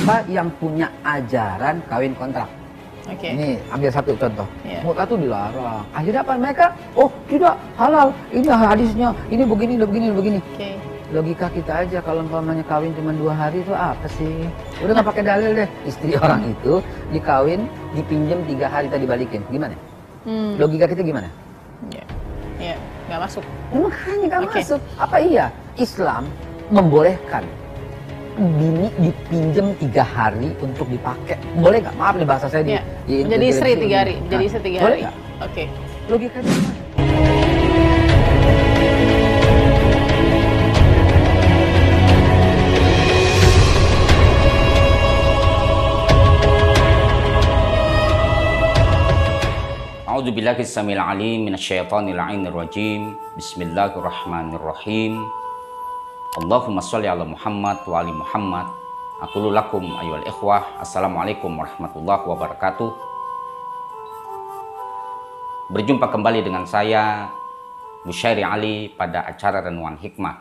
siapa yang punya ajaran kawin kontrak. Ini ambil satu contoh. Mut'ah itu dilarang. Akhirnya apa? Mereka, oh tidak, halal. Ini hadisnya, ini begini, begini. Logika kita aja, kalau umpamanya kawin cuma 2 hari itu apa sih? Udah nggak pakai dalil deh. Istri orang itu dikawin, dipinjam 3 hari tadi balikin. Gimana? Logika kita gimana? Iya, nggak masuk. Makanya nggak masuk. Apa iya Islam membolehkan bini dipinjam 3 hari untuk dipakai? Boleh nggak? Maaf nih bahasa saya di menjadi istri 3 hari, menjadi istri 3 hari. Boleh nggak? Logika gimana? A'udzubillahi samil alim minasyaitonir rajim. Bismillahirrahmanirrahim. Allahumma sholli ala Muhammad wa ali Muhammad. Aqulu lakum ayyuhal ikhwah, assalamualaikum warahmatullahi wabarakatuh. Berjumpa kembali dengan saya Busyairi Ali pada acara Renungan Hikmah.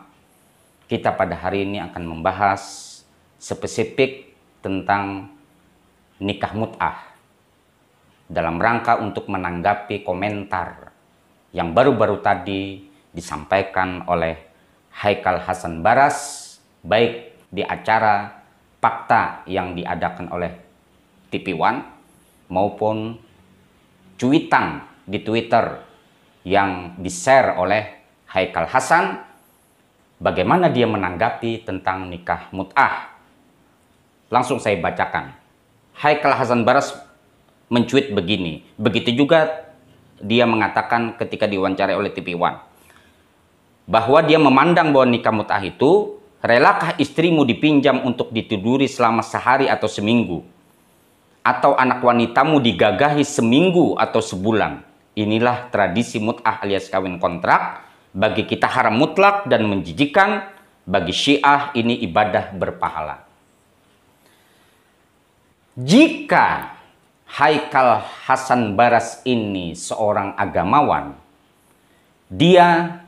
Kita pada hari ini akan membahas spesifik tentang nikah mut'ah dalam rangka untuk menanggapi komentar yang baru-baru tadi disampaikan oleh Haikal Hasan Baras, baik di acara Fakta yang diadakan oleh TV One maupun cuitan di Twitter yang di-share oleh Haikal Hasan, bagaimana dia menanggapi tentang nikah mut'ah. Langsung saya bacakan. Haikal Hasan Baras mencuit begini, begitu juga dia mengatakan ketika diwawancarai oleh TV One, bahwa dia memandang bahwa nikah mut'ah itu, relakah istrimu dipinjam untuk ditiduri selama sehari atau seminggu? Atau anak wanitamu digagahi seminggu atau sebulan? Inilah tradisi mut'ah alias kawin kontrak. Bagi kita haram mutlak dan menjijikan. Bagi Syiah ini ibadah berpahala. Jika Haikal Hasan Baras ini seorang agamawan, dia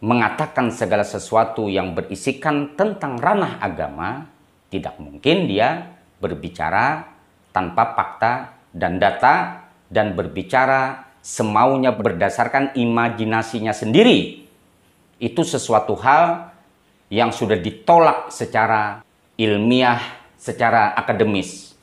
mengatakan segala sesuatu yang berisikan tentang ranah agama, tidak mungkin dia berbicara tanpa fakta dan data dan berbicara semaunya berdasarkan imajinasinya sendiri. Itu sesuatu hal yang sudah ditolak secara ilmiah, secara akademis.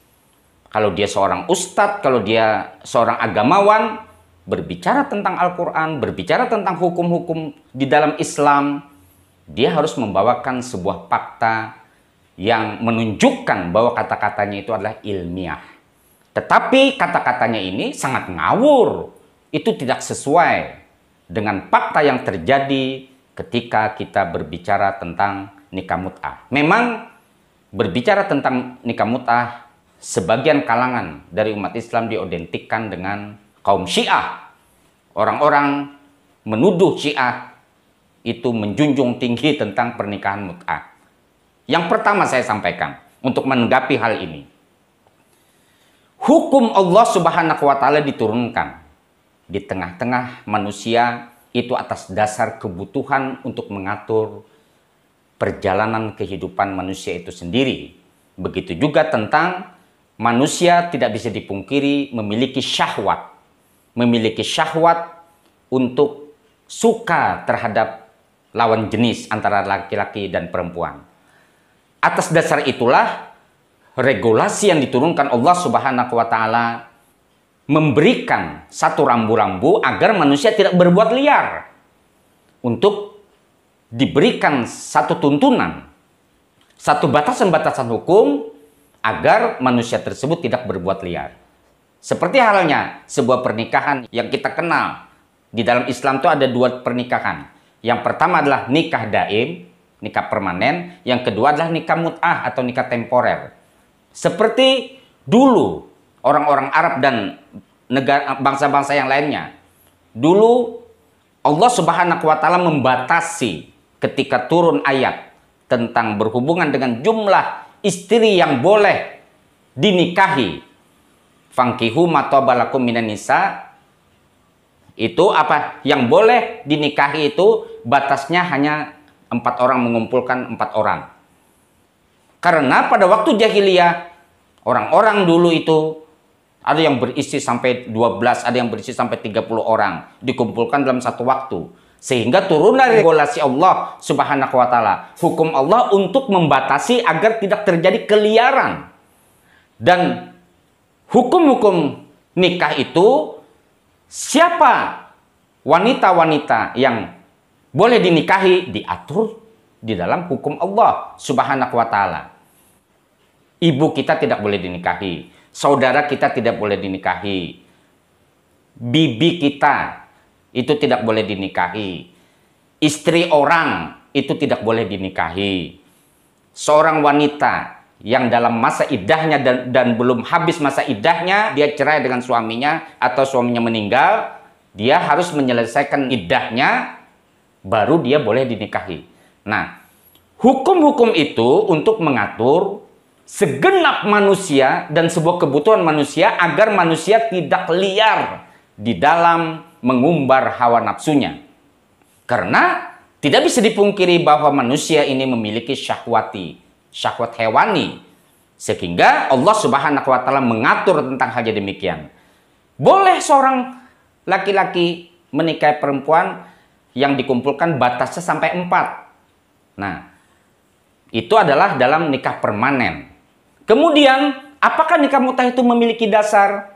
Kalau dia seorang ustadz, kalau dia seorang agamawan, berbicara tentang Al-Quran, berbicara tentang hukum-hukum di dalam Islam, dia harus membawakan sebuah fakta yang menunjukkan bahwa kata-katanya itu adalah ilmiah. Tetapi kata-katanya ini sangat ngawur. Itu tidak sesuai dengan fakta yang terjadi ketika kita berbicara tentang nikah mut'ah. Memang berbicara tentang nikah mut'ah, sebagian kalangan dari umat Islam diodentikkan dengan kaum Syiah. Orang-orang menuduh Syiah itu menjunjung tinggi tentang pernikahan mut'ah. Yang pertama saya sampaikan untuk menanggapi hal ini. Hukum Allah Subhanahu wa Ta'ala diturunkan di tengah-tengah manusia itu atas dasar kebutuhan untuk mengatur perjalanan kehidupan manusia itu sendiri. Begitu juga tentang manusia tidak bisa dipungkiri memiliki syahwat. Memiliki syahwat untuk suka terhadap lawan jenis antara laki-laki dan perempuan. Atas dasar itulah regulasi yang diturunkan Allah Subhanahu wa Ta'ala memberikan satu rambu-rambu agar manusia tidak berbuat liar. Untuk diberikan satu tuntunan, satu batasan-batasan hukum agar manusia tersebut tidak berbuat liar. Seperti halnya sebuah pernikahan yang kita kenal. Di dalam Islam itu ada 2 pernikahan. Yang pertama adalah nikah daim, nikah permanen. Yang kedua adalah nikah mut'ah atau nikah temporer. Seperti dulu orang-orang Arab dan negara bangsa-bangsa yang lainnya. Dulu Allah Subhanahu wa Ta'ala membatasi ketika turun ayat tentang berhubungan dengan jumlah istri yang boleh dinikahi. Fankihu matobalakum minan nisa, itu apa? Yang boleh dinikahi itu batasnya hanya 4 orang, mengumpulkan 4 orang. Karena pada waktu jahiliyah, orang-orang dulu itu ada yang berisi sampai 12, ada yang berisi sampai 30 orang dikumpulkan dalam satu waktu. Sehingga turunlah regulasi Allah Subhanahu wa taala, hukum Allah untuk membatasi agar tidak terjadi keliaran. Dan hukum-hukum nikah itu, siapa wanita-wanita yang boleh dinikahi diatur di dalam hukum Allah Subhanahu wa taala. Ibu kita tidak boleh dinikahi, saudara kita tidak boleh dinikahi, bibi kita itu tidak boleh dinikahi, istri orang itu tidak boleh dinikahi. Seorang wanita yang dalam masa iddahnya dan belum habis masa iddahnya, dia cerai dengan suaminya atau suaminya meninggal, dia harus menyelesaikan iddahnya, baru dia boleh dinikahi. Nah, hukum-hukum itu untuk mengatur segenap manusia dan sebuah kebutuhan manusia agar manusia tidak liar di dalam mengumbar hawa nafsunya. Karena tidak bisa dipungkiri bahwa manusia ini memiliki syahwat hewani. Sehingga Allah Subhanahu wa taala mengatur tentang hal demikian. Boleh seorang laki-laki menikahi perempuan yang dikumpulkan batasnya sampai 4. Nah, itu adalah dalam nikah permanen. Kemudian, apakah nikah mut'ah itu memiliki dasar?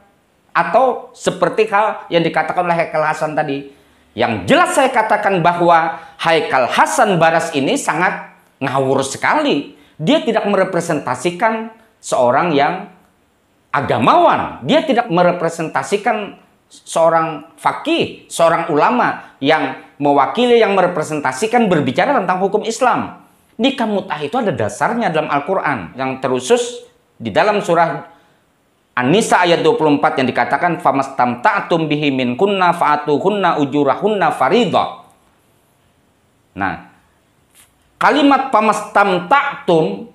Atau seperti hal yang dikatakan oleh Haikal Hasan tadi. Yang jelas saya katakan bahwa Haikal Hasan Baras ini sangat ngawur sekali. Dia tidak merepresentasikan seorang yang agamawan. Dia tidak merepresentasikan seorang faqih, seorang ulama yang mewakili, yang merepresentasikan berbicara tentang hukum Islam. Nikah mut'ah itu ada dasarnya dalam Al-Quran yang terusus di dalam surah An-Nisa ayat 24 yang dikatakan famastamta'tum bihi min kunna fa'atuhunna ujurahunna faridah. Nah, kalimat famastamta'tum,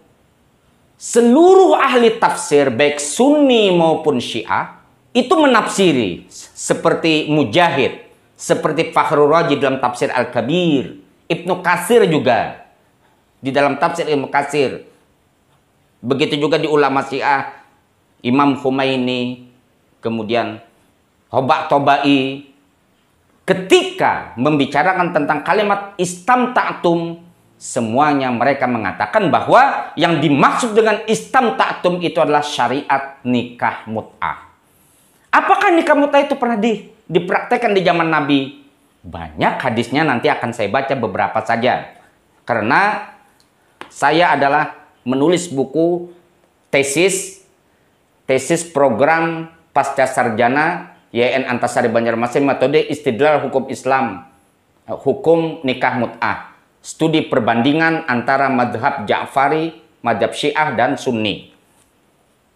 seluruh ahli tafsir baik Sunni maupun Syiah itu menafsiri seperti Mujahid, seperti Fakhrul Razi dalam tafsir Al-Kabir, Ibnu Katsir juga di dalam tafsir Ibnu Katsir. Begitu juga di ulama Syiah, Imam Khomeini, kemudian Hobak Tobai, ketika membicarakan tentang kalimat istamta'tum, semuanya mereka mengatakan bahwa yang dimaksud dengan istamta'tum itu adalah syariat nikah mut'ah. Apakah nikah mut'ah itu pernah dipraktekkan di zaman Nabi? Banyak hadisnya, nanti akan saya baca beberapa saja. Karena saya adalah menulis buku tesis program pasca sarjana YN Antasari Banjarmasin, metode istidlal hukum Islam, hukum nikah mut'ah, studi perbandingan antara madhab Ja'fari, madhab Syiah dan Sunni.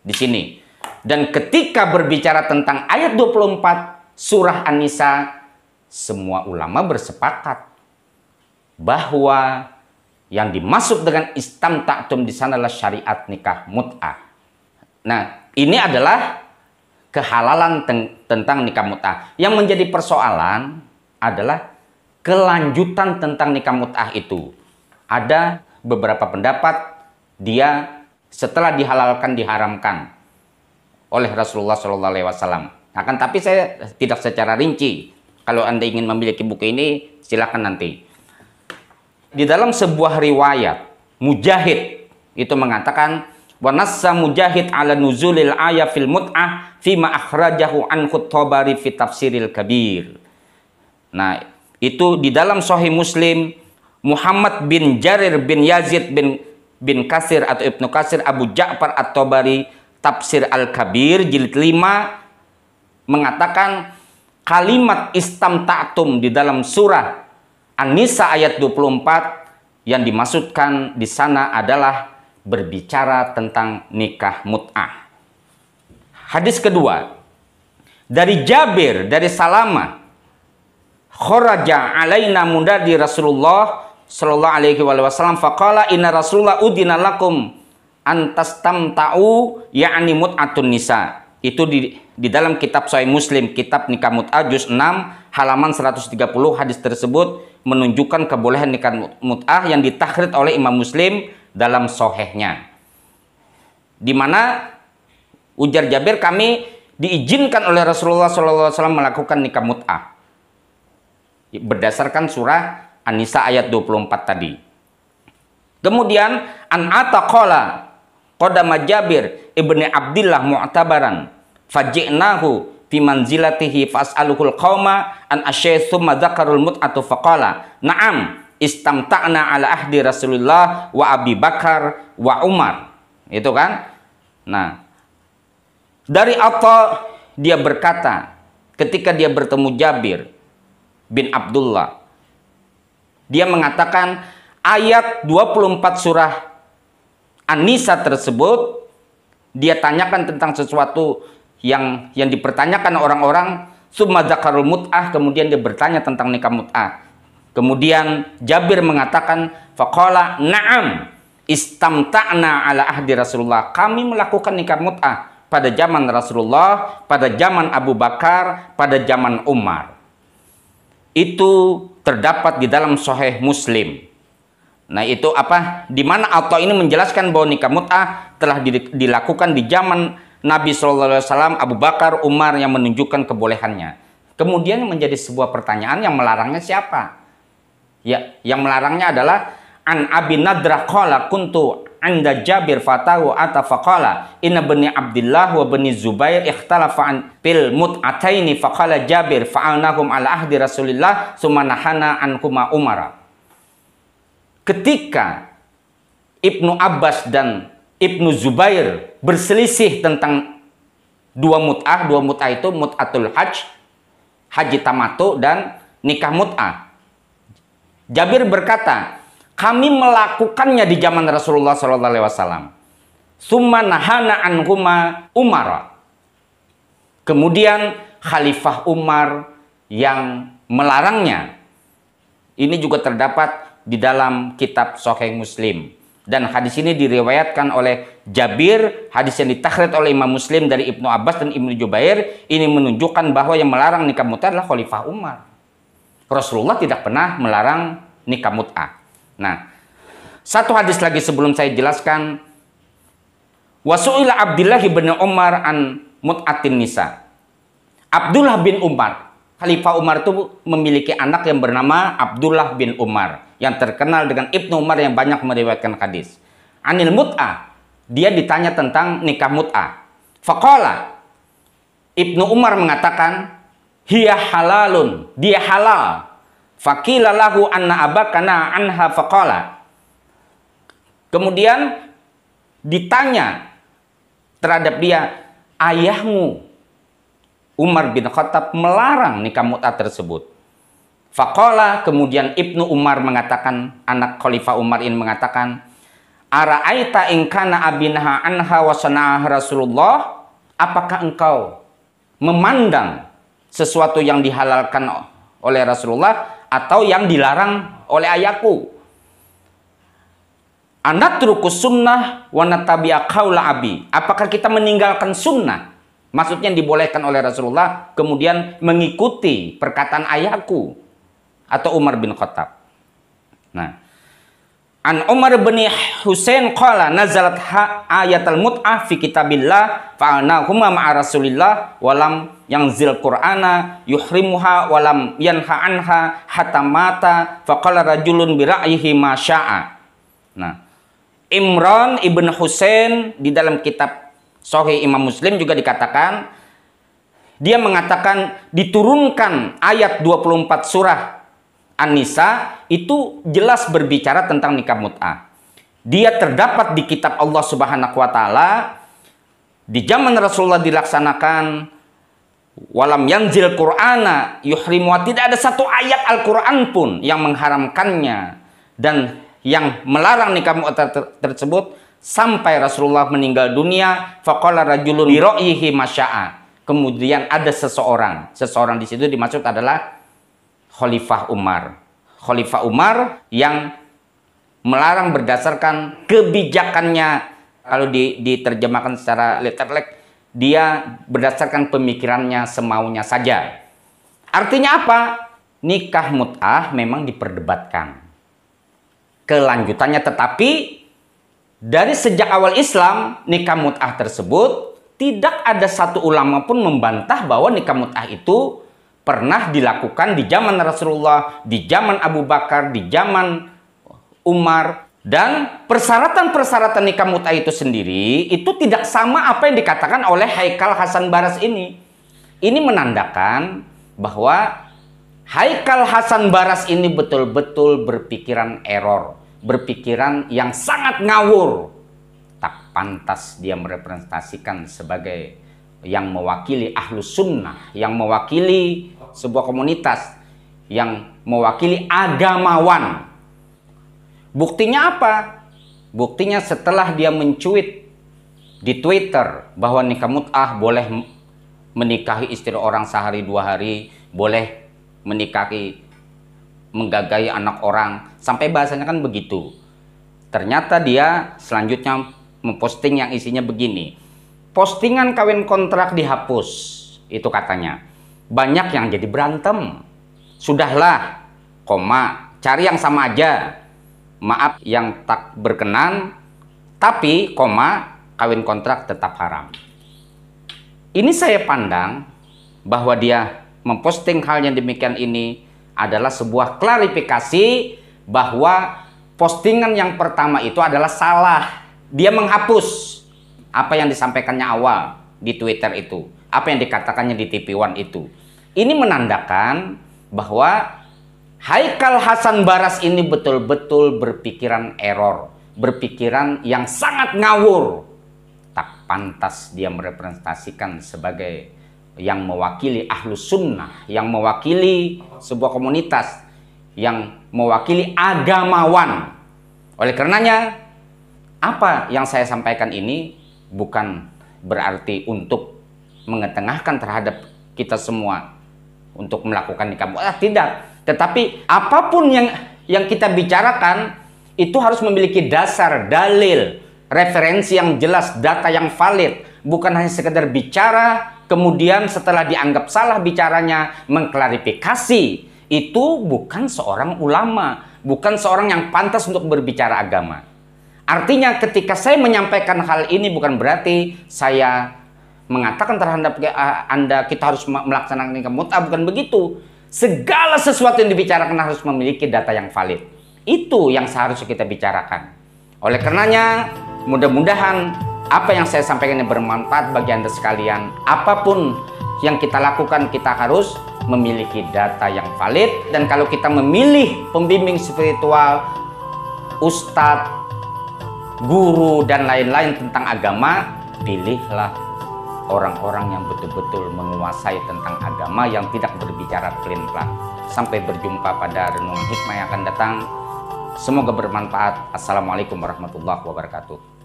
Di sini. Dan ketika berbicara tentang ayat 24 surah An-Nisa, semua ulama bersepakat bahwa yang dimaksud dengan istamta'tum di sana adalah syariat nikah mut'ah. Nah, ini adalah kehalalan tentang nikah mut'ah. Yang menjadi persoalan adalah kelanjutan tentang nikah mut'ah itu. Ada beberapa pendapat dia setelah dihalalkan diharamkan oleh Rasulullah SAW. Akan tapi saya tidak secara rinci. Kalau Anda ingin memiliki buku ini, silakan nanti. Di dalam sebuah riwayat, Mujahid itu mengatakan, wa nassa Mujahid ala nuzulil ayat fil mut'ah fima akhrajahu an Tabari fi tafsiril kabir. Nah, itu di dalam Sahih Muslim, Muhammad bin Jarir bin Yazid bin Katsir atau Ibnu Katsir Abu Ja'far At-Tabari Tafsir Al-Kabir jilid 5 mengatakan kalimat istamta'tum di dalam surah An-Nisa ayat 24 yang dimaksudkan di sana adalah berbicara tentang nikah mut'ah. Hadis kedua dari Jabir dari Salamah, kharaja alaina mundadi Rasulullah sallallahu alaihi wasallam faqala inna Rasulullah udina lakum antastamta'u ya'ni mut'atun nisa. Itu di dalam kitab Sahih Muslim, kitab nikah mut'ah juz 6 halaman 130. Hadis tersebut menunjukkan kebolehan nikah mut'ah yang ditahrid oleh Imam Muslim dalam sahihnya. Di mana ujar Jabir, kami diizinkan oleh Rasulullah SAW melakukan nikah mut'ah berdasarkan surah An-Nisa ayat 24 tadi. Kemudian an ataqala qadama Jabir ibni Abdillah mu'tabaran faji'nahu fi manzilatihi fas'aluhul qauma an asyai thumma dzakarul mut'atu faqala na'am istamta'na ala ahdi Rasulullah wa Abi Bakar wa Umar. Itu kan? Nah, dari Atta dia berkata ketika dia bertemu Jabir bin Abdullah, dia mengatakan ayat 24 surah An-Nisa tersebut, dia tanyakan tentang sesuatu yang dipertanyakan orang-orang, summa dzakarul mut'ah, kemudian dia bertanya tentang nikah mut'ah. Kemudian Jabir mengatakan faqala na'am istamta'na ala ahdi Rasulullah, kami melakukan nikah mut'ah pada zaman Rasulullah, pada zaman Abu Bakar, pada zaman Umar. Itu terdapat di dalam Sahih Muslim. Nah, itu apa? Di mana Atta ini menjelaskan bahwa nikah mut'ah telah dilakukan di zaman Nabi SAW, Abu Bakar, Umar, yang menunjukkan kebolehannya. Kemudian menjadi sebuah pertanyaan, yang melarangnya siapa? Ya, yang melarangnya adalah an Abi Nadrah qala kuntu anda Jabir fatahu ata faqala inna bani Abdillah wa bani Zubair ikhtalafa fil mut'ataini faqala Jabir fa'alnahum ala ahdi Rasulillah summa nahana anhuma Umara. Ketika Ibnu Abbas dan Ibnu Zubair berselisih tentang dua mut'ah itu mut'atul hajj, haji tamattu, dan nikah mut'ah. Jabir berkata, kami melakukannya di zaman Rasulullah SAW. Summa nahana anhuma Umar. Kemudian Khalifah Umar yang melarangnya. Ini juga terdapat di dalam kitab Sahih Muslim. Dan hadis ini diriwayatkan oleh Jabir, hadis yang ditakhrij oleh Imam Muslim dari Ibnu Abbas dan Ibnu Jubair. Ini menunjukkan bahwa yang melarang nikah mut'ah adalah Khalifah Umar. Rasulullah tidak pernah melarang nikah mut'ah. Nah, satu hadis lagi sebelum saya jelaskan. Wasu'ila Abdullah bin Umar an mut'atin nisa. Abdullah bin Umar, Khalifah Umar itu memiliki anak yang bernama Abdullah bin Umar, yang terkenal dengan Ibnu Umar yang banyak meriwayatkan hadis. Anil mut'ah, dia ditanya tentang nikah mut'ah. Faqala, Ibnu Umar mengatakan, hiya halalun, dia halal. Faqila lahu anna abakana anha faqala. Kemudian ditanya terhadap dia, ayahmu Umar bin Khattab melarang nikah mut'ah tersebut. Faqala, kemudian Ibnu Umar mengatakan, anak Khalifah Umar ini mengatakan, ara'aita in kana abinaha anha wa sana'ah Rasulullah, apakah engkau memandang sesuatu yang dihalalkan oleh Rasulullah atau yang dilarang oleh ayahku? Anatruku sunnah wa natabi'a qaula abi, apakah kita meninggalkan sunnah, maksudnya yang dibolehkan oleh Rasulullah, kemudian mengikuti perkataan ayahku atau Umar bin Khattab. Nah, an Umar bin Husain qala nazalat ayatul mut'ah fi kitabillah fa'alnahuma ma'a Rasulillah walam yanzil Qur'ana yuhrimuha walam yanha anha hatta mata faqala rajulun bi ra'yihi ma syaa. Nah, Imran ibn Husain di dalam kitab Sahih Imam Muslim juga dikatakan, dia mengatakan diturunkan ayat 24 surah An-Nisa itu jelas berbicara tentang nikah mut'ah. Dia terdapat di kitab Allah Subhanahu wa taala. Di zaman Rasulullah dilaksanakan, walam yanzil Qur'ana yuhrimu, tidak ada satu ayat Al-Qur'an pun yang mengharamkannya dan yang melarang nikah mut'ah tersebut sampai Rasulullah meninggal dunia. Faqala rajulun bi ra'yihi masya'a. Kemudian ada seseorang di situ dimaksud adalah Khalifah Umar. Khalifah Umar yang melarang berdasarkan kebijakannya. Kalau diterjemahkan secara literal, dia berdasarkan pemikirannya semaunya saja. Artinya apa? Nikah mut'ah memang diperdebatkan kelanjutannya, tetapi Dari sejak awal Islam, nikah mut'ah tersebut, tidak ada satu ulama pun membantah bahwa nikah mut'ah itu pernah dilakukan di zaman Rasulullah, di zaman Abu Bakar, di zaman Umar. Dan persyaratan-persyaratan nikah mut'ah itu sendiri, itu tidak sama apa yang dikatakan oleh Haikal Hasan Baras ini. Ini menandakan bahwa Haikal Hasan Baras ini betul-betul berpikiran error, berpikiran yang sangat ngawur. Tak pantas dia merepresentasikan sebagai yang mewakili Ahlus Sunnah, yang mewakili sebuah komunitas, yang mewakili agamawan. Buktinya apa? Buktinya setelah dia mencuit di Twitter bahwa nikah mut'ah boleh menikahi istri orang sehari 2 hari, boleh menikahi, menggagahi anak orang, sampai bahasanya kan begitu. Ternyata dia selanjutnya memposting yang isinya begini. Postingan kawin kontrak dihapus, itu katanya. Banyak yang jadi berantem. Sudahlah, koma, cari yang sama aja. Maaf yang tak berkenan, tapi, koma, kawin kontrak tetap haram. Ini saya pandang bahwa dia memposting hal yang demikian ini adalah sebuah klarifikasi bahwa postingan yang pertama itu adalah salah. Dia menghapus apa yang disampaikannya awal di Twitter itu, apa yang dikatakannya di TV One itu. Ini menandakan bahwa Haikal Hasan Baras ini betul-betul berpikiran error, berpikiran yang sangat ngawur. Tak pantas dia merepresentasikan sebagai yang mewakili Ahlus Sunnah, yang mewakili sebuah komunitas, yang mewakili agamawan. Oleh karenanya, apa yang saya sampaikan ini bukan berarti untuk mengetengahkan terhadap kita semua untuk melakukan nikah mut'ah, tidak. Tetapi apapun yang kita bicarakan itu harus memiliki dasar, dalil, referensi yang jelas, data yang valid. Bukan hanya sekedar bicara, kemudian setelah dianggap salah bicaranya, mengklarifikasi. Itu bukan seorang ulama, bukan seorang yang pantas untuk berbicara agama. Artinya ketika saya menyampaikan hal ini bukan berarti saya mengatakan terhadap Anda kita harus melaksanakan nikah mut'ah, bukan begitu. Segala sesuatu yang dibicarakan harus memiliki data yang valid. Itu yang seharusnya kita bicarakan. Oleh karenanya, mudah-mudahan apa yang saya sampaikan ini bermanfaat bagi Anda sekalian. Apapun yang kita lakukan, kita harus memiliki data yang valid. Dan kalau kita memilih pembimbing spiritual, ustadz, guru, dan lain-lain tentang agama, pilihlah orang-orang yang betul-betul menguasai tentang agama, yang tidak berbicara pelin-pelan. Sampai berjumpa pada renungan hikmah yang akan datang. Semoga bermanfaat. Assalamualaikum warahmatullahi wabarakatuh.